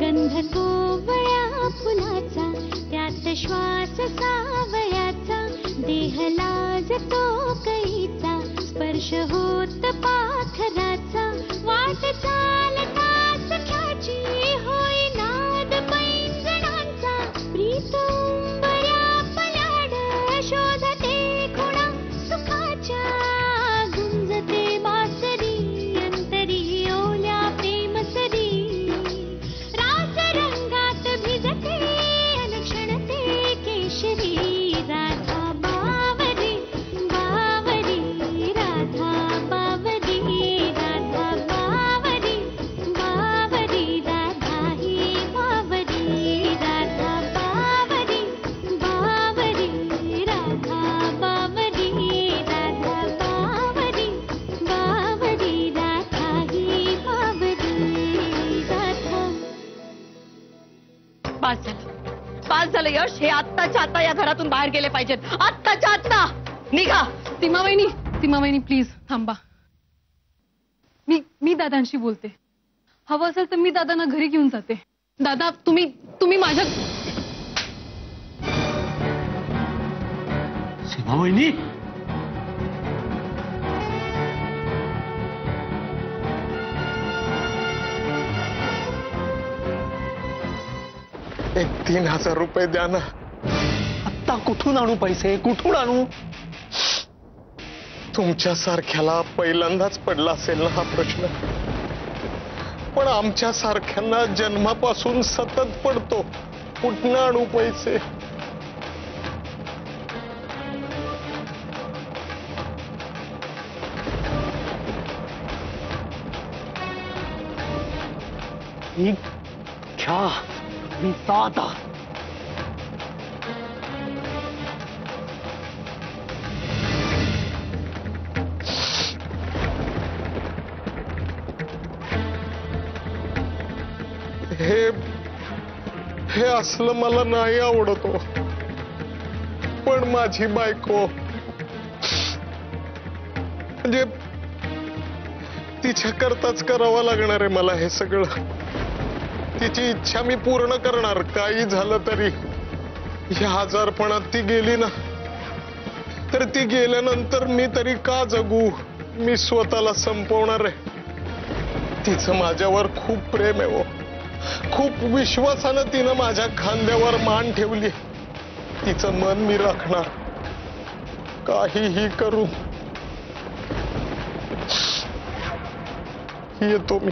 गंध कोवळ्या फुलाचा त्यात श्वास सावळ्याचा देह लाजतो कैचा स्पर्श होत पाखराचा वाट चालता सख्याची होई नाद पैंजणांचा प्रीत उंबऱ्या पलाड शोधते खुणा सुखाच्या गुंजते बासरी अंतरी ओल्या प्रेमसरी रास रंगात भिजते अनक्षणते केशरी राधा बावरी बावरी राधा बावरी राधा बावरी बावरी राधा ही बावरी राधा बावरी बावरी राधा बावरी राधा बावरी बावरी राधा ही बावरी राधा. पास झालं यश. हे आत्ताच्या आत्ता या घरातून बाहेर गेले पाहिजेत. आत्ताच्या आत्ता निघा. सीमावहिनी प्लीज थांबा. मी दादांशी बोलते. हवं असेल तर मी दादांना घरी घेऊन जाते. दादा तुम्ही माझ्या सीमावहिनी एक 3000 रुपये द्या ना. आत्ता कुठून आणू पैसे? कुठून आणू? तुमच्यासारख्याला पहिल्यांदाच पडला असेल ना हा प्रश्न, पण आमच्या सारख्यांना जन्मापासून सतत पडतो. कुठून आणू पैसे? घ्या मी आता. हे असलं मला नाही आवडतो, पण माझी बायको म्हणजे तिच्या करताच करावं लागणार आहे मला हे सगळं. तिची इच्छा मी पूर्ण करणार काही झालं तरी. ह्या आजारपणात ती गेली ना तर ती गेल्यानंतर मी तरी का जगू? मी स्वतःला संपवणार आहे. तिचं माझ्यावर खूप प्रेम आहे. खूप विश्वासानं तिनं माझ्या खांद्यावर मान ठेवली. तिचं मन मी राखणार काहीही करू. येतो मी.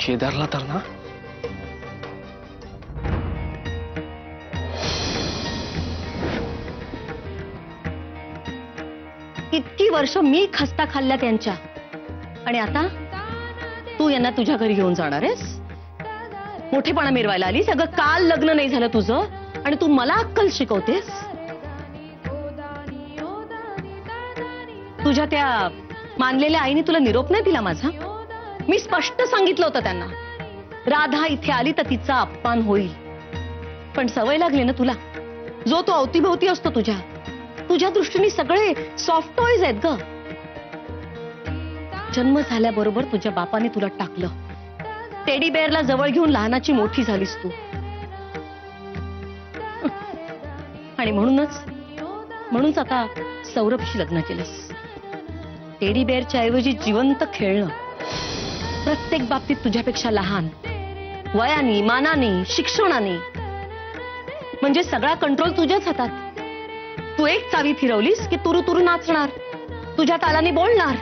केदारला तर ना इतकी वर्ष मी खस्ता खाल्ल्या त्यांच्या, आणि आता तू यांना तुझ्या घरी घेऊन जाणार आहेस? मोठेपणा मिरवायला आली. सगळं काल लग्न नाही झालं तुझं आणि तू मला अक्कल शिकवतेस. तुझ्या त्या मानलेल्या आईने तुला निरोप नाही दिला माझा? मी स्पष्ट सांगितलं होतं त्यांना, राधा इथे आली तर तिचा अपमान होईल. पण सवय लागली ना तुला. जो तो अवतीभोवती असतो तुझ्या दृष्टीने सगळे सॉफ्ट टॉयज आहेत ग. जन्म झाल्याबरोबर तुझ्या बापाने तुला टाकलं. टेडी बेअरला जवळ घेऊन लहानाची मोठी झालीस तू. आणि म्हणूनच आता सौरभशी लग्न केलंस. टेडी बेअरच्या ऐवजी जिवंत खेळणं. प्रत्येक बाबतीत तुझ्यापेक्षा लहान, वयाने, मानाने, शिक्षणाने. म्हणजे सगळा कंट्रोल तुझ्याच हातात. तू एक चावी फिरवलीस की तुरु तुरु नाचणार, तुझ्या तालाने बोलणार.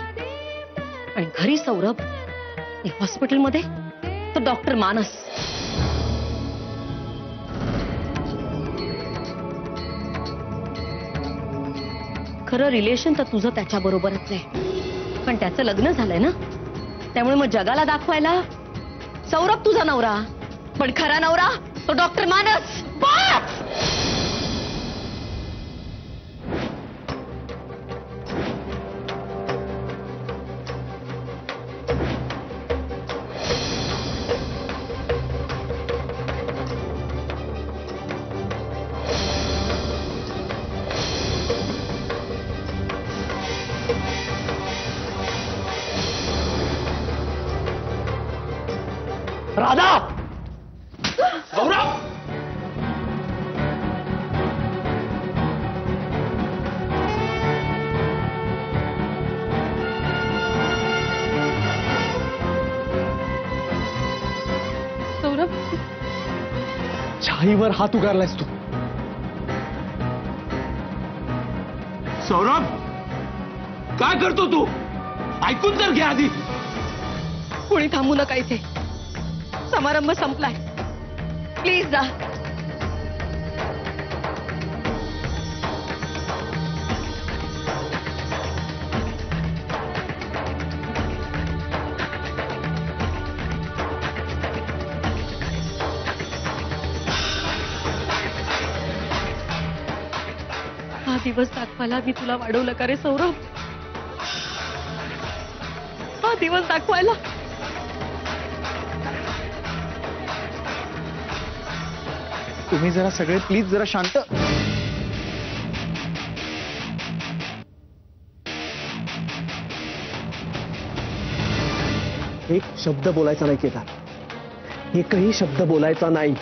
आणि घरी सौरभ, हॉस्पिटलमध्ये तो डॉक्टर मानस. खरं रिलेशन तर तुझं त्याच्याबरोबरच आहे, पण त्याचं लग्न झालंय ना. त्यामुळे मग जगाला दाखवायला सौरभ तुझा नवरा, पण खरा नवरा तो डॉक्टर मानस. माझ्या आईवर हात उगारलायस तू. सौरभ, काय करतो तू? ऐकून तर घ्या आधी. कोणी थांबू नका इथे. समारंभ संपलाय. प्लीज जा. हा दिवस दाखवायला मी तुला वाढवलं का रे सौरभ? हा दिवस दाखवायला. तुम्ही जरा सगळे प्लीज जरा शांत. एक शब्द बोलायचा नाही केदार. एकही शब्द बोलायचा नाही.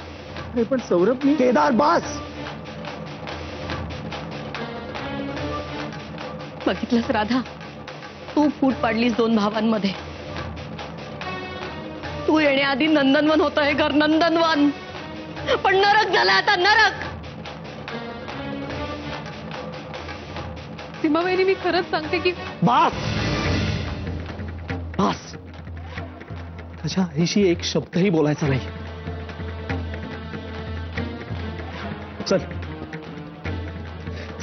अरे पण सौरभ, मी केदार बास. बघितलंस राधा, तू फूट पाडलीस दोन भावांमध्ये. तू येण्याआधी नंदनवन होतं हे घर, नंदनवन. पण नरक झाला आता, नरक. सीमाबाईंनी मी खरंच सांगते की बास बास. त्याच्या आईशी एक शब्दही बोलायचा नाही. चल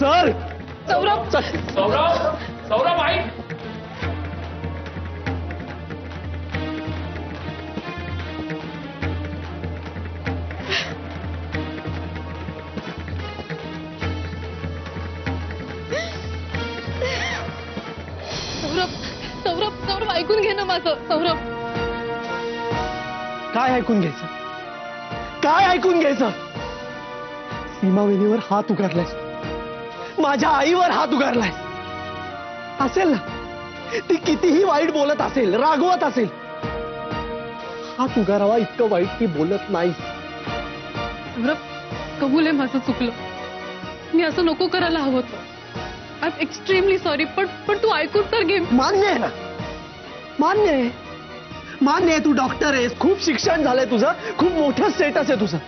चल. सौरभ, सौरभ, सौरभ ऐक. सौरभ, सौरभ, सौरभ ऐकून घे ना माझं. सौरभ, काय ऐकून घ्यायचं? काय ऐकून घ्यायचं? सीमावेणीवर हात उगारलायस. माझ्या आईवर हात उगारलाय. असेल ना, ती कितीही वाईट बोलत असेल, रागवत असेल, हात उगारावा इतकं वाईट ती बोलत नाही. सौरभ, कबूल आहे माझं चुकलं. मी असं नको करायला हवं होतं. I am extremely sorry. पण तू ऐकून तर घे. मान्य आहे ना, मान्य आहे, मान्य आहे. तू डॉक्टर आहेस, खूप शिक्षण झालंय तुझं, खूप मोठं स्टेटस आहे तुझं.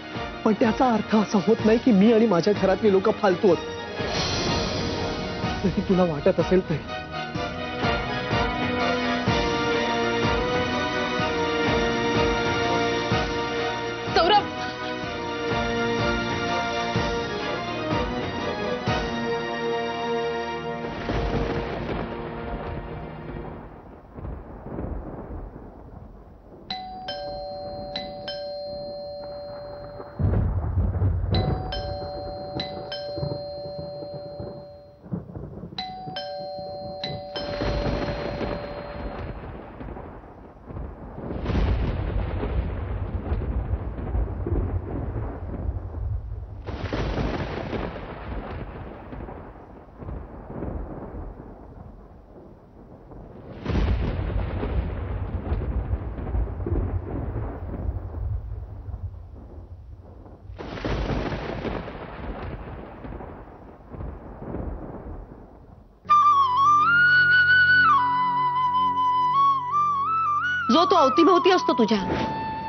पण त्याचा अर्थ असा होत नाही की मी आणि माझ्या घरातली लोक फालतू होत. जरी तुला वाटत असेल तरी. सौरभ, जो तो अवतीभोवती असतो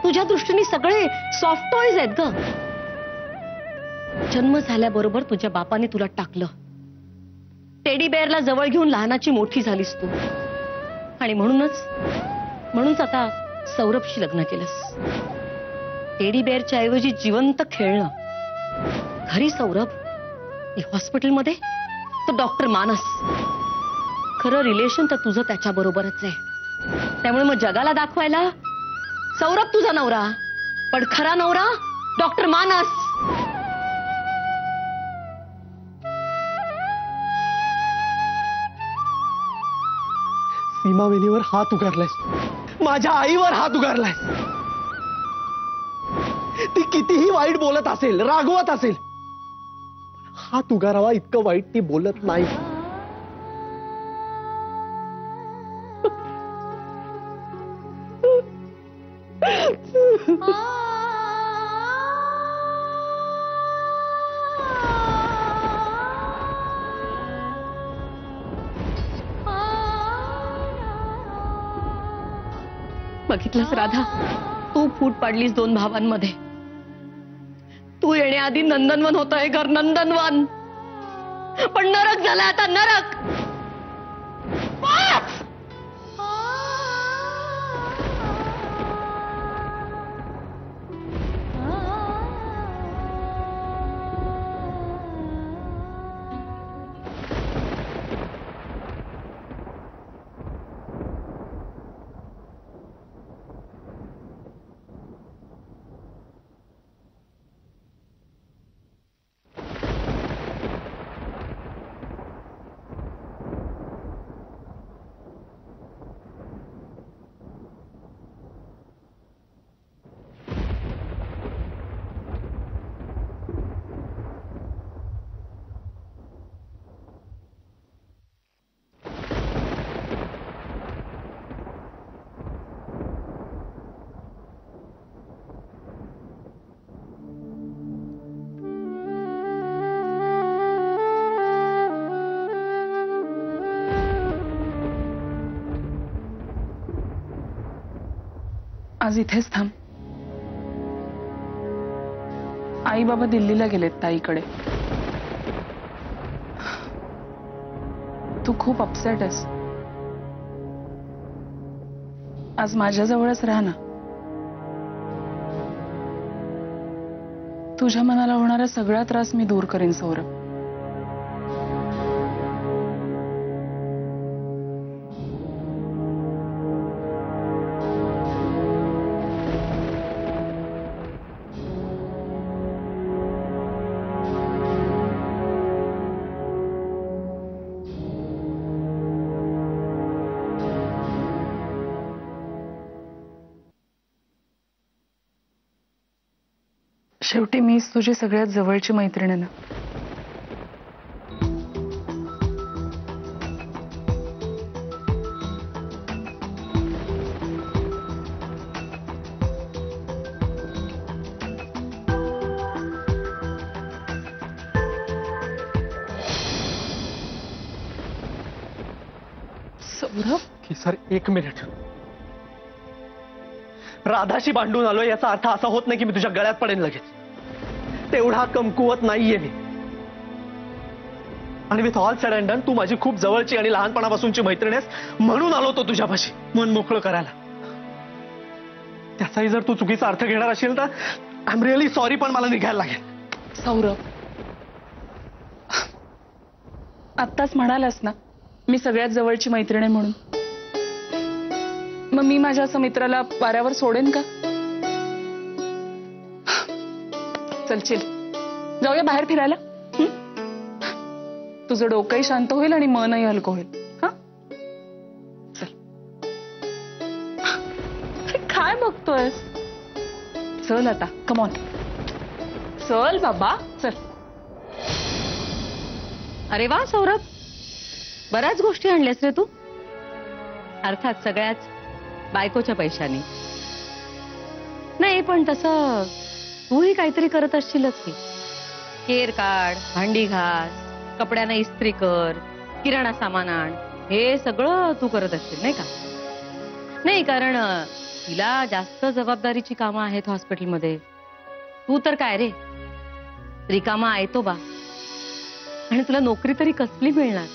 तुझ्या दृष्टीने सगळे सॉफ्ट टॉयज आहेत ग. जन्म झाल्याबरोबर तुझ्या बापाने तुला टाकलं. टेडी बेअरला जवळ घेऊन लहानाची मोठी झालीस तू. आणि म्हणूनच आता सौरभशी लग्न केलंस. टेडी बेअरच्या ऐवजी जिवंत खेळणं. घरी सौरभ, हॉस्पिटलमध्ये तो डॉक्टर मानस. खरं रिलेशन तर तुझं त्याच्या बरोबरच आहे. त्यामुळे मग जगाला दाखवायला सौरभ तुझा नवरा, पण खरा नवरा डॉक्टर मानस. सीमावेणीवर हात उगारलायस. माझ्या आईवर हात उगारलायस. ती कितीही वाईट बोलत असेल, रागवत असेल, हात उगारावा इतकं वाईट ती बोलत नाही. बघितलंस राधा, तू फूट पाडलीस दोन भावांमध्ये. तू येण्याआधी नंदनवन होतं हे घर, नंदनवन. पण नरक झालं आता, नरक. आज इथेच थांब. आई बाबा दिल्लीला गेलेत ताईकडे. तू खूप अपसेट आहेस. आज माझ्याजवळच राहा ना. तुझ्या मनाला होणारा सगळा त्रास मी दूर करीन सौरभ. शेवटी मीच तुझी सगळ्यात जवळची मैत्रीण आहे ना. सौरभ, की सर 1 मिनिट. राधाशी भांडून आलो याचा अर्थ असा होत नाही की मी तुझ्या गळ्यात पडेन लगेच. तेवढा कमकुवत नाहीये मी. आणि with all said and done तू माझी खूप जवळची आणि लहानपणापासूनची मैत्रीण आहेस म्हणून आलो तो तुझ्यापाशी मन मोकळं करायला. त्याचाही जर तू चुकीचा अर्थ घेणार असेल तर आय एम रिअली सॉरी, पण मला निघायला लागेल. सौरभ, आत्ताच म्हणालास ना मी सगळ्यात जवळची मैत्रीण आहे म्हणून. मग मी माझ्या असं मित्राला वाऱ्यावर सोडेन का? चल चिल, जाऊया बाहेर फिरायला. तुझं डोकंही शांत होईल आणि मनही हलकं होईल. हा चल. काय बघतोय? चल आता, कम ऑन, चल बाबा चल. अरे वा सौरभ, बऱ्याच गोष्टी आणल्यास रे तू. अर्थात सगळ्याच बायकोच्या पैशाने. नाही पण तसं तूही काहीतरी करत असशीलच की. केर काढ, भांडी घास, कपड्यांना इस्त्री कर, किराणा सामान आण, हे सगळं तू करत असशील नाही का? नाही कारण तिला जास्त जबाबदारीची कामं आहेत हॉस्पिटलमध्ये. तू तर काय रे, रिकामा आहे तो बा. आणि तुला नोकरी तरी कसली मिळणार?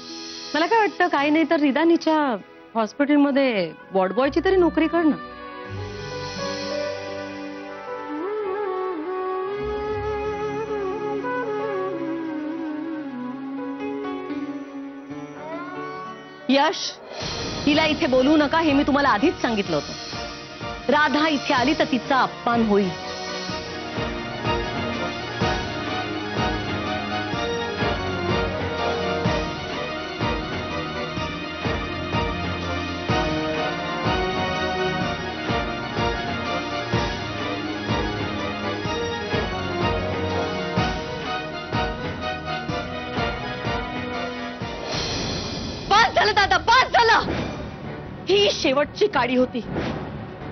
मला काय वाटतं, काही नाही तर निदानीच्या हॉस्पिटलमध्ये वॉर्डबॉयची तरी नोकरी कर ना. यश, तिला इथे बोलू नका हे मी तुम्हाला आधीच सांगितलं होतं. राधा इथे आली तर तिचा अपमान होईल. दादा बस झालं. ही शेवटची काडी होती.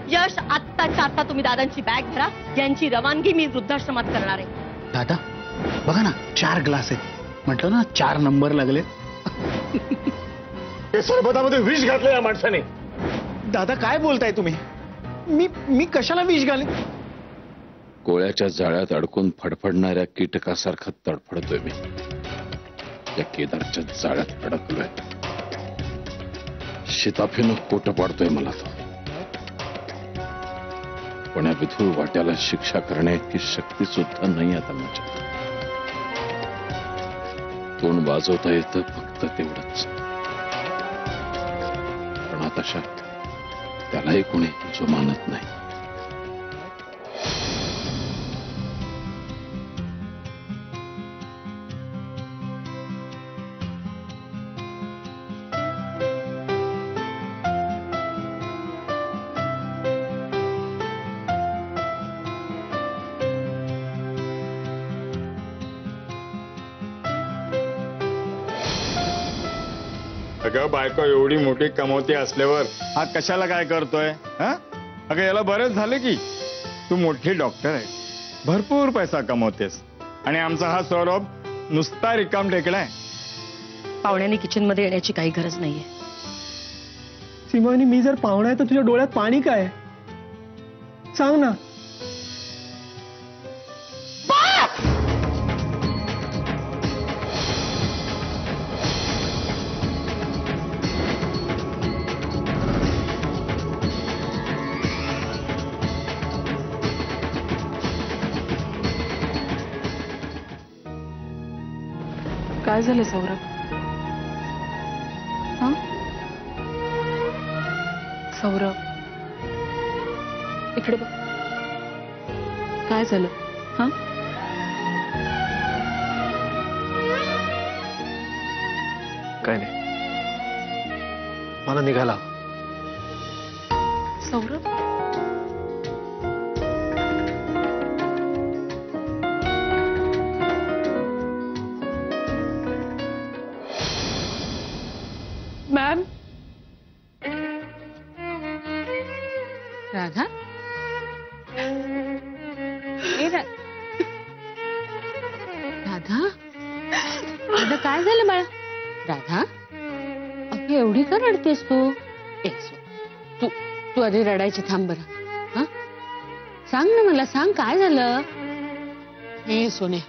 यश, आत्ताच्या आत्ता तुम्ही दादांची बॅग भरा. यांची रवानगी मी वृद्धाश्रमात करणार आहे. दादा बघा ना, 4 ग्लास आहेत. म्हटलं ना 4 नंबर लागले. हे सरबतामध्ये विष घातलं या माणसाने. दादा काय बोलताय तुम्ही? मी कशाला विष घालेन? कोळ्याच्या जाळ्यात अडकून फडफडणाऱ्या कीटकासारखा तडफडतोय मी. या केदारच्या जाळ्यात अडकलोय. शिताफीनं कोट पाडतोय मला तो. पण या विधूर वाट्याला शिक्षा करण्याची शक्ती सुद्धा नाही आता माझ्यात. तोंड वाजवता येतं फक्त तेवढंच. पण आताशा त्यालाही कोणी जुमानत नाही. अगं बायको एवढी मोठी कमवती असल्यावर हा कशाला काय करतोय? हा अगं याला बरंच झालं की तू मोठी डॉक्टर आहे, भरपूर पैसा कमवतेस आणि आमचा हा सौरभ नुसता रिकाम टेकलाय. पाहुण्यांनी किचन मध्ये येण्याची काही गरज नाहीये. सीमानी, मी जर पाहुणा आहे तर तुझ्या डोळ्यात पाणी काय? सांग ना. काय झालं सौरभ? हा सौरभ, इकडे बघ. काय झालं? हा काय नाही, मला निघाला. सौरभ, मॅम. राधा, राधा, राधा काय झालं बाळा? राधा, अगं एवढी का रडतेस तू? तू तू आधी रडायची थांब बरं. हा सांग ना मला, सांग काय झालं? हे सोने,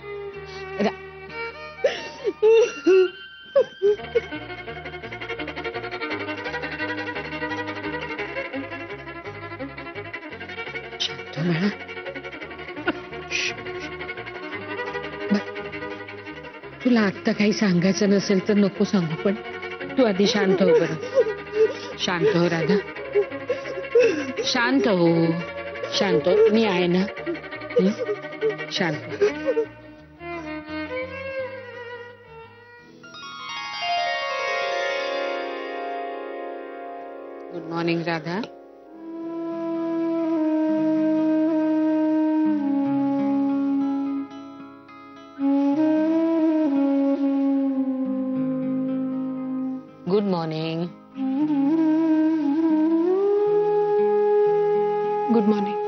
तुला आत्ता काही सांगायचं नसेल तर नको सांगू, पण तू आधी शांत हो बरं. शांत हो राधा, शांत हो, शांत हो. मी आहे ना. शांत. Good morning Radha. Good morning. Good morning.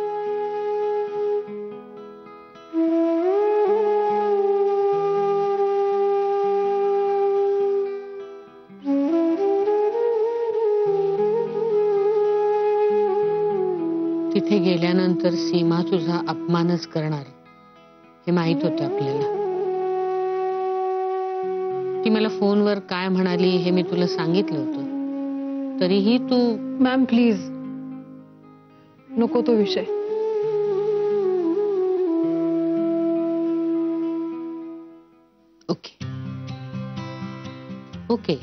तिथे गेल्यानंतर सीमा तुझा अपमानच करणार हे माहित होतं आपल्याला. ती मला फोनवर काय म्हणाली हे मी तुला सांगितलं होतं, तरीही तू. मॅम प्लीज नको तो विषय. Okay okay